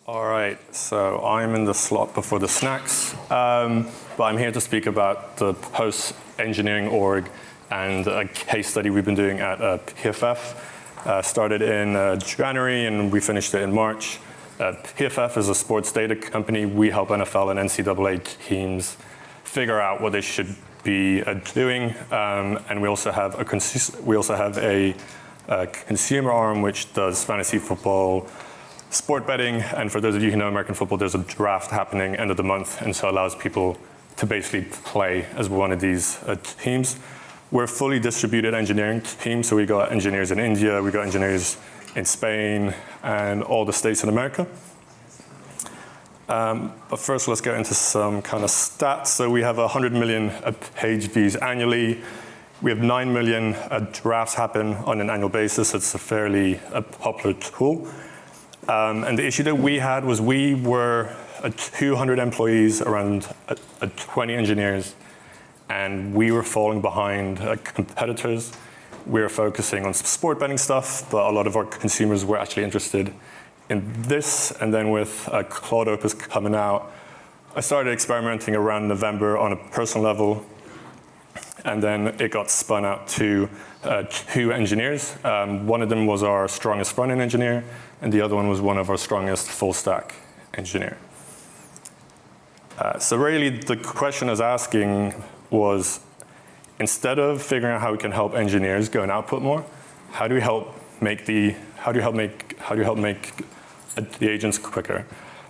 All right, so I'm in the slot before the snacks, but I'm here to speak about the post-engineering org and a case study we've been doing at PFF. Started in January and we finished it in March. PFF is a sports data company. We help NFL and NCAA teams figure out what they should be doing, and we also have a consumer arm which does fantasy football, sport betting, and for those of you who know American football, there's a draft happening end of the month, and so allows people to basically play as one of these teams. We're a fully distributed engineering team, so we got engineers in India, we got engineers in Spain, and all the states in America. But first, let's get into some kind of stats. So we have 100 million page views annually. We have 9 million drafts happen on an annual basis. It's a fairly popular tool. And the issue that we had was we were 200 employees, around 20 engineers, and we were falling behind competitors. We were focusing on sport betting stuff, but a lot of our consumers were actually interested in this. And then with Cloud Opus coming out, I started experimenting around November on a personal level, and then it got spun out to 2 engineers. One of them was our strongest front-end engineer, and the other one was one of our strongest full-stack engineer. So really, the question I was asking was, instead of figuring out how we can help engineers go and output more, how do we help make the agents quicker,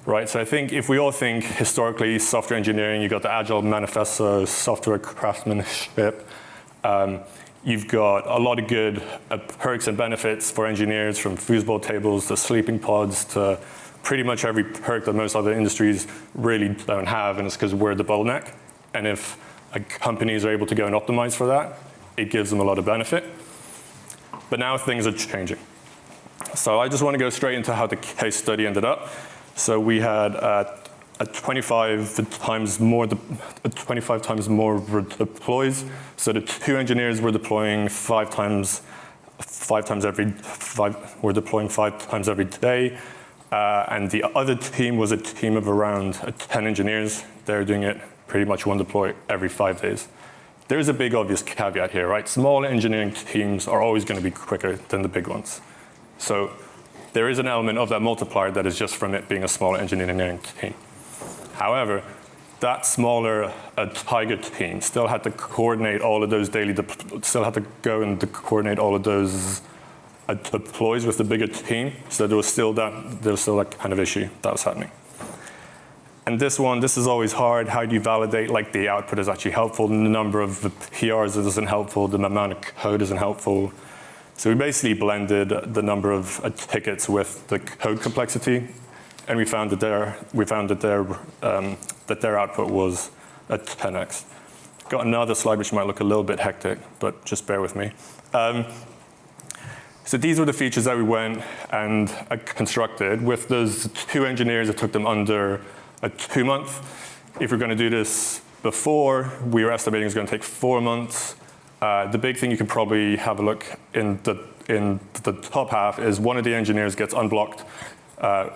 right? So I think if we all think historically software engineering, you got the Agile manifesto, software craftsmanship. You've got a lot of good perks and benefits for engineers, from foosball tables to sleeping pods to pretty much every perk that most other industries really don't have, and it's because we're the bottleneck. And if companies are able to go and optimize for that, it gives them a lot of benefit. But now things are changing. So I just want to go straight into how the case study ended up. So we had 25 times more deploys. So the 2 engineers were deploying 5 times every day. And the other team was a team of around 10 engineers. They're doing it pretty much one deploy every 5 days. There's a big obvious caveat here, right? Small engineering teams are always going to be quicker than the big ones. So there is an element of that multiplier that is just from it being a smaller engineering team. However, that smaller Tiger team still had to coordinate all of those still had to go and coordinate all of those deploys with the bigger team. So there was still that kind of issue that was happening. And this is always hard. How do you validate like the output is actually helpful? The number of the PRs isn't helpful. The amount of code isn't helpful. So we basically blended the number of tickets with the code complexity, and we found that their output was a 10x. Got another slide which might look a little bit hectic, but just bear with me. So these were the features that we went and constructed. With those 2 engineers, it took them under a 2 month. If we're going to do this before, we were estimating it's going to take 4 months. The big thing you can probably have a look in the top half is one of the engineers gets unblocked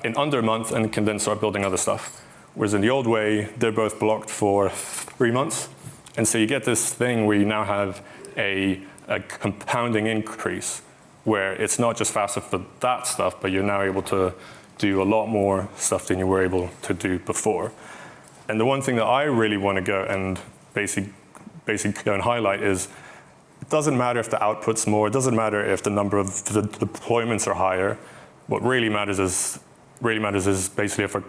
in under a month and can then start building other stuff. Whereas in the old way, they're both blocked for 3 months. And so you get this thing where you now have a compounding increase, where it's not just faster for that stuff, but you're now able to do a lot more stuff than you were able to do before. And the one thing that I really want to go and basically go and highlight is, it doesn't matter if the output's more, it doesn't matter if the number of the deployments are higher. What really matters is basically if the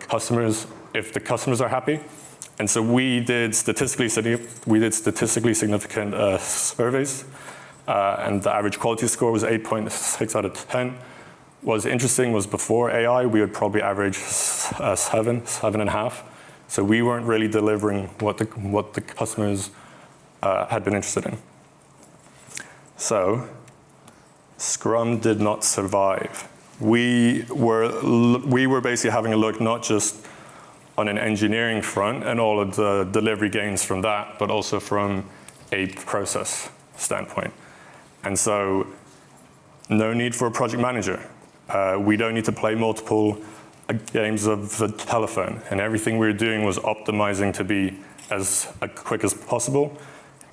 customers are happy. And so we did statistically significant surveys, and the average quality score was 8.6 out of 10. What's interesting was before AI, we would probably average 7.5. So we weren't really delivering what the customers had been interested in. So Scrum did not survive. We were basically having a look not just on an engineering front and all of the delivery gains from that, but also from a process standpoint. And so no need for a project manager. We don't need to play multiple games of the telephone, and everything we were doing was optimizing to be as quick as possible.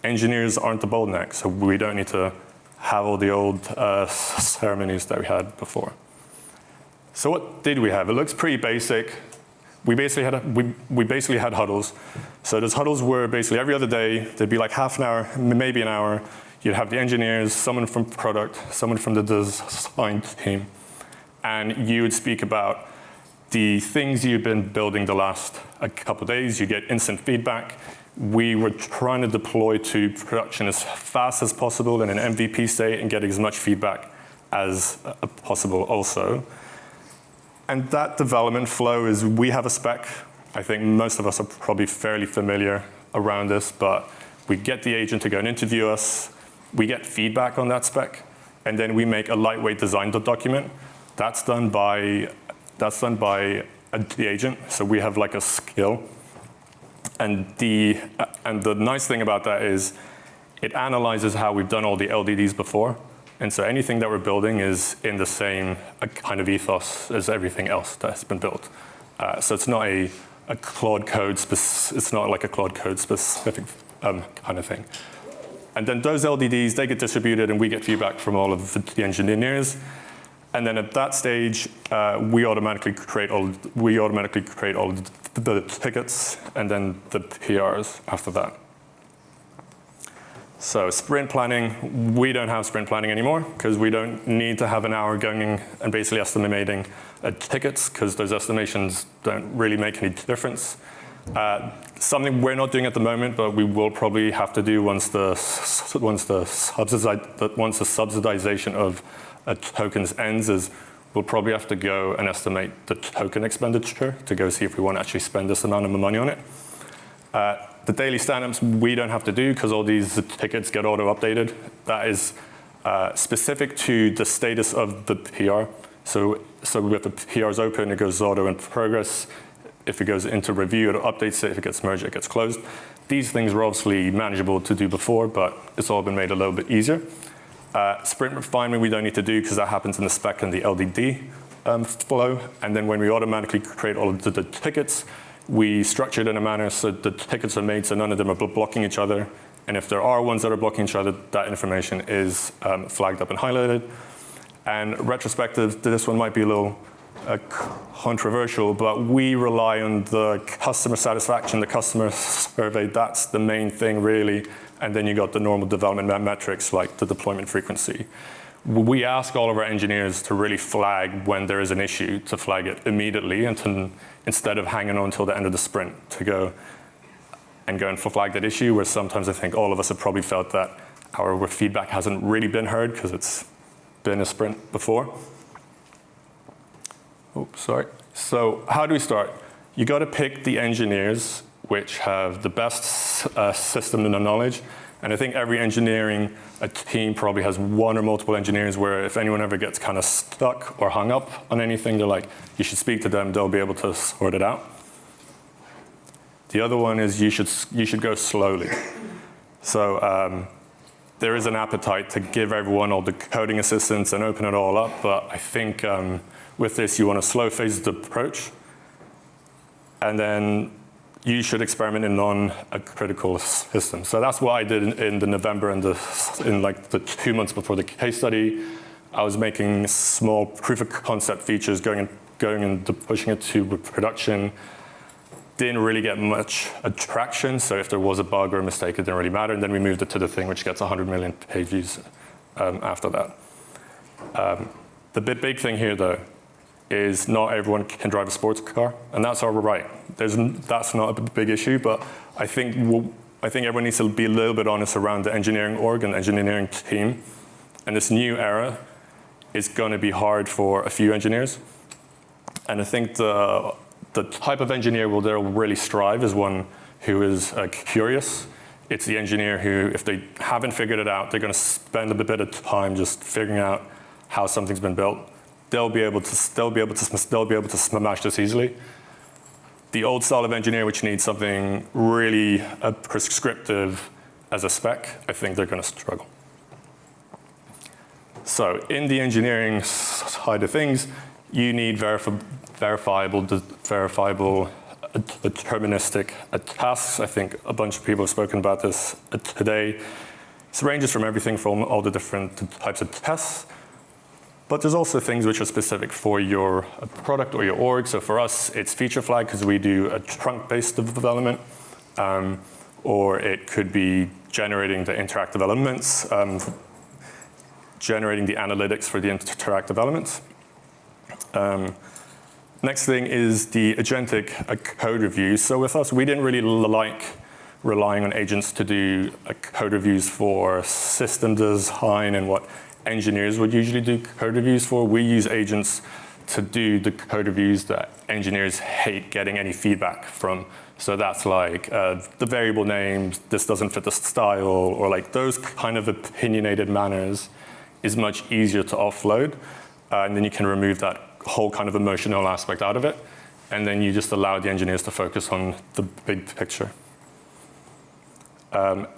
Engineers aren't the bottleneck, so we don't need to have all the old ceremonies that we had before. So what did we have? It looks pretty basic. We basically had huddles. So those huddles were basically every other day. They'd be like half an hour, maybe an hour. You'd have the engineers, someone from product, someone from the design team, and you would speak about the things you've been building the last couple of days. You get instant feedback. We were trying to deploy to production as fast as possible in an MVP state and getting as much feedback as possible also. And that development flow is, we have a spec. I think most of us are probably fairly familiar around this, but we get the agent to go and interview us. We get feedback on that spec, and then we make a lightweight design document. That's done by the agent, so we have like a skill. And the nice thing about that is it analyzes how we've done all the LDDs before. And so anything that we're building is in the same kind of ethos as everything else that's been built. So it's not a Claude code, it's not like a Claude code specific kind of thing. And then those LDDs, they get distributed and we get feedback from all of the engineers. And then at that stage, we automatically create all the tickets and then the PRs after that. So sprint planning, we don't have sprint planning anymore because we don't need to have an hour going and basically estimating tickets because those estimations don't really make any difference. Something we're not doing at the moment, but we will probably have to do once the subsidization of tokens ends is we'll probably have to go and estimate the token expenditure to go see if we want to actually spend this amount of money on it. The daily stand-ups we don't have to do because all these tickets get auto-updated. That is specific to the status of the PR. So if the PR is open, it goes auto in progress. If it goes into review, it updates it. If it gets merged, it gets closed. These things were obviously manageable to do before, but it's all been made a little bit easier. Sprint refinement we don't need to do because that happens in the spec and the LDD flow. And then when we automatically create all of the tickets, we structure it in a manner so the tickets are made so none of them are blocking each other. And if there are ones that are blocking each other, that information is flagged up and highlighted. And retrospective, this one might be a little controversial, but we rely on the customer satisfaction, the customer survey. That's the main thing, really. And then you got the normal development metrics like the deployment frequency. We ask all of our engineers to really flag when there is an issue, to flag it immediately, and to, instead of hanging on until the end of the sprint, to go and flag that issue, where sometimes I think all of us have probably felt that our feedback hasn't really been heard because it's been a sprint before. Oh, sorry. So how do we start? You got to pick the engineers which have the best system and knowledge. And I think every engineering team probably has one or multiple engineers where if anyone ever gets kind of stuck or hung up on anything, they're like, you should speak to them, they'll be able to sort it out. The other one is you should go slowly. So there is an appetite to give everyone all the coding assistance and open it all up, but I think with this you want a slow phased approach. And then you should experiment in non-critical systems. So that's what I did in the November and in like the 2 months before the case study. I was making small proof of concept features, going and pushing it to production. Didn't really get much traction, so if there was a bug or a mistake, it didn't really matter. And then we moved it to the thing which gets 100 million page views after that. The big thing here, though, is not everyone can drive a sports car, and that's all right. That's not a big issue, but I think everyone needs to be a little bit honest around the engineering org and the engineering team. And this new era is going to be hard for a few engineers. And I think the type of engineer that will really strive is one who is curious. It's the engineer who, if they haven't figured it out, they're going to spend a bit of time just figuring out how something's been built. They'll be able to smash this easily. The old style of engineer, which needs something really prescriptive as a spec, I think they're going to struggle. So in the engineering side of things, you need verifiable deterministic tasks. I think a bunch of people have spoken about this today. This ranges from everything from all the different types of tests, but there's also things which are specific for your product or your org. So for us, it's feature flag because we do a trunk-based development, or it could be generating the interactive elements, generating the analytics for the interactive elements. Next thing is the agentic code review. So with us, we didn't really like relying on agents to do code reviews for system design and what engineers would usually do code reviews for. We use agents to do the code reviews that engineers hate getting any feedback from. So that's like the variable names, this doesn't fit the style, or like those kind of opinionated manners is much easier to offload. And then you can remove that whole kind of emotional aspect out of it. And then you just allow the engineers to focus on the big picture.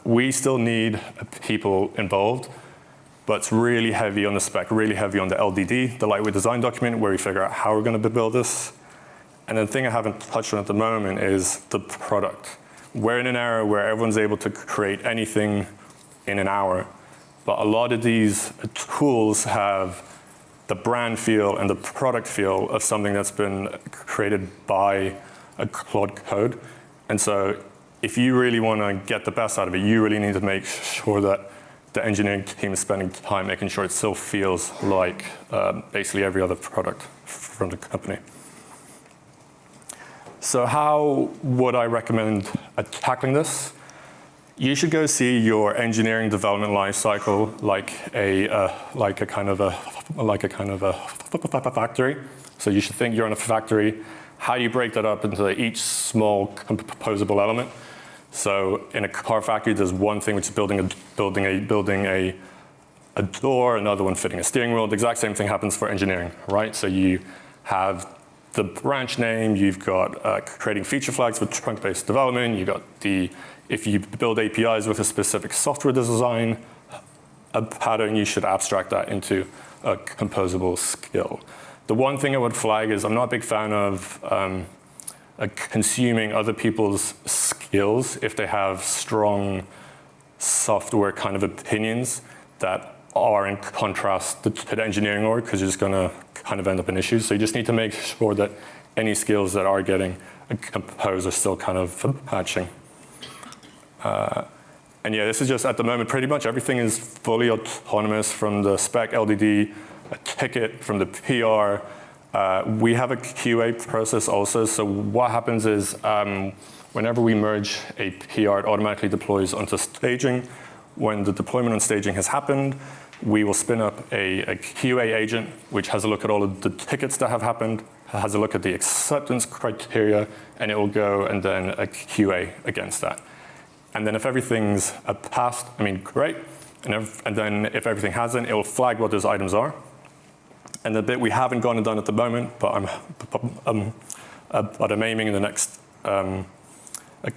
We still need people involved, but it's really heavy on the spec, really heavy on the LDD, the lightweight design document, where we figure out how we're going to build this. And the thing I haven't touched on at the moment is the product. We're in an era where everyone's able to create anything in an hour, but a lot of these tools have the brand feel and the product feel of something that's been created by a Claude code. And so if you really want to get the best out of it, you really need to make sure that the engineering team is spending time making sure it still feels like basically every other product from the company. So how would I recommend tackling this? You should go see your engineering development lifecycle like a kind of a factory. So you should think you're in a factory. How do you break that up into each small composable element? So in a car factory, there's one thing which is building a door, another one fitting a steering wheel. The exact same thing happens for engineering, right? So you have the branch name, you've got creating feature flags for trunk-based development, you've got if you build APIs with a specific software design, a pattern, you should abstract that into a composable skill. The one thing I would flag is I'm not a big fan of consuming other people's skills if they have strong software kind of opinions that are in contrast to the engineering org, because you're just going to kind of end up in issues. So you just need to make sure that any skills that are getting composed are still kind of matching. And yeah, this is just at the moment, pretty much everything is fully autonomous from the Spec LDD ticket, from the PR. We have a QA process also. So what happens is whenever we merge a PR, it automatically deploys onto staging. When the deployment on staging has happened, we will spin up a QA agent, which has a look at all of the tickets that have happened, has a look at the acceptance criteria, and it will go and then a QA against that. And then if everything's passed, I mean, great. And then if everything hasn't, it will flag what those items are. And the bit we haven't gone and done at the moment, but I'm aiming in the next a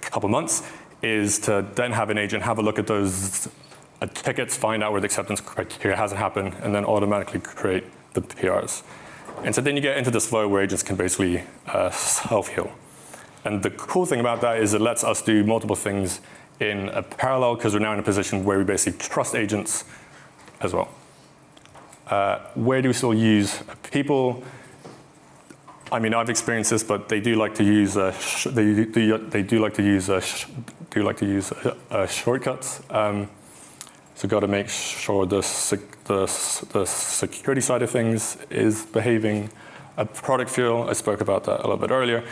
couple months, is to then have an agent have a look at those tickets, find out where the acceptance criteria hasn't happened, and then automatically create the PRs. And so then you get into this flow where agents can basically self-heal. And the cool thing about that is it lets us do multiple things in a parallel, because we're now in a position where we basically trust agents as well. Where do we still use people? I mean, I've experienced this, but they do like to use shortcuts. So got to make sure the security side of things is behaving. A product feel, I spoke about that a little bit earlier.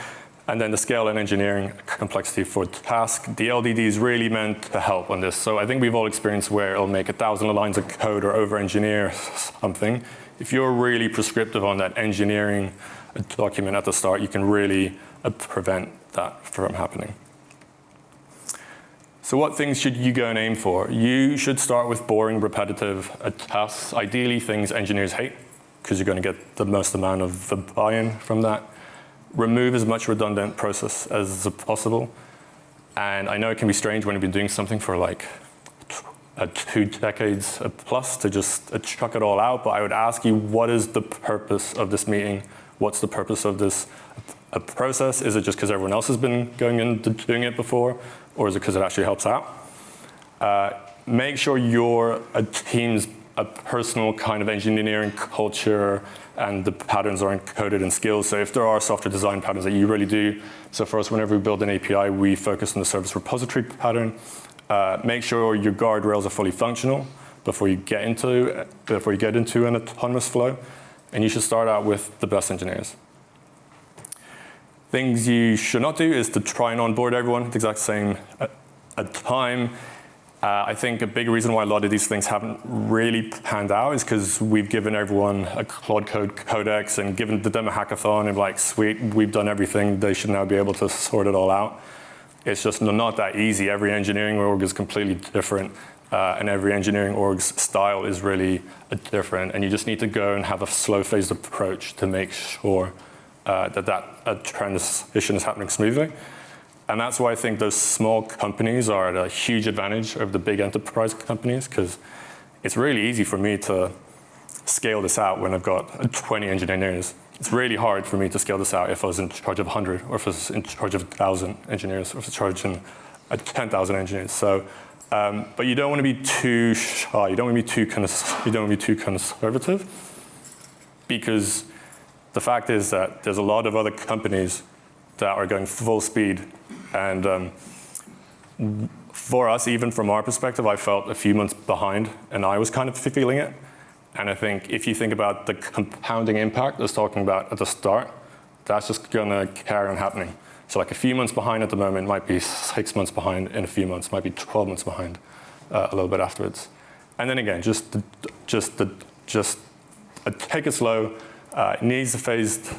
And then the scale and engineering complexity for task. The LDD is really meant to help on this. So I think we've all experienced where it'll make 1,000 lines of code or over-engineer something. If you're really prescriptive on that engineering document at the start, you can really prevent that from happening. So what things should you go and aim for? You should start with boring, repetitive tasks, ideally things engineers hate, because you're going to get the most amount of buy-in from that. Remove as much redundant process as possible. And I know it can be strange when you've been doing something for like 2 decades plus to just chuck it all out, but I would ask you, what is the purpose of this meeting? What's the purpose of this process? Is it just because everyone else has been going into doing it before, or is it because it actually helps out? Make sure your team's a personal kind of engineering culture and the patterns are encoded in skills. So if there are software design patterns that you really do, so for us, whenever we build an API, we focus on the service repository pattern. Make sure your guardrails are fully functional before you get into an autonomous flow, and you should start out with the best engineers. Things you should not do is to try and onboard everyone at the exact same time. I think a big reason why a lot of these things haven't really panned out is because we've given everyone a Claude Code codex and given the demo hackathon and like, sweet, we've done everything. They should now be able to sort it all out. It's just not that easy. Every engineering org is completely different, and every engineering org's style is really different. And you just need to go and have a slow-phased approach to make sure that transition is happening smoothly. And that's why I think those small companies are at a huge advantage over the big enterprise companies, because it's really easy for me to scale this out when I've got 20 engineers. It's really hard for me to scale this out if I was in charge of 100, or if I was in charge of 1,000 engineers, or if I was in charge of 10,000 engineers. So, but you don't want to be too shy. You don't want to be too conservative, because the fact is that there's a lot of other companies that are going full speed. And for us, even from our perspective, I felt a few months behind, and I was kind of feeling it. And I think if you think about the compounding impact I was talking about at the start, that's just going to carry on happening. So like a few months behind at the moment might be 6 months behind in a few months, might be 12 months behind a little bit afterwards. And then again, just take it slow. It needs a phased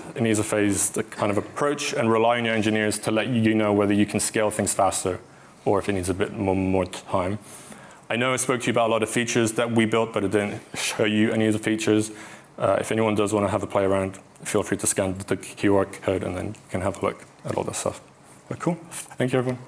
kind of approach, and rely on your engineers to let you know whether you can scale things faster or if it needs a bit more time. I know I spoke to you about a lot of features that we built, but I didn't show you any of the features. If anyone does want to have a play around, feel free to scan the QR code and then you can have a look at all this stuff. But cool. Thank you, everyone.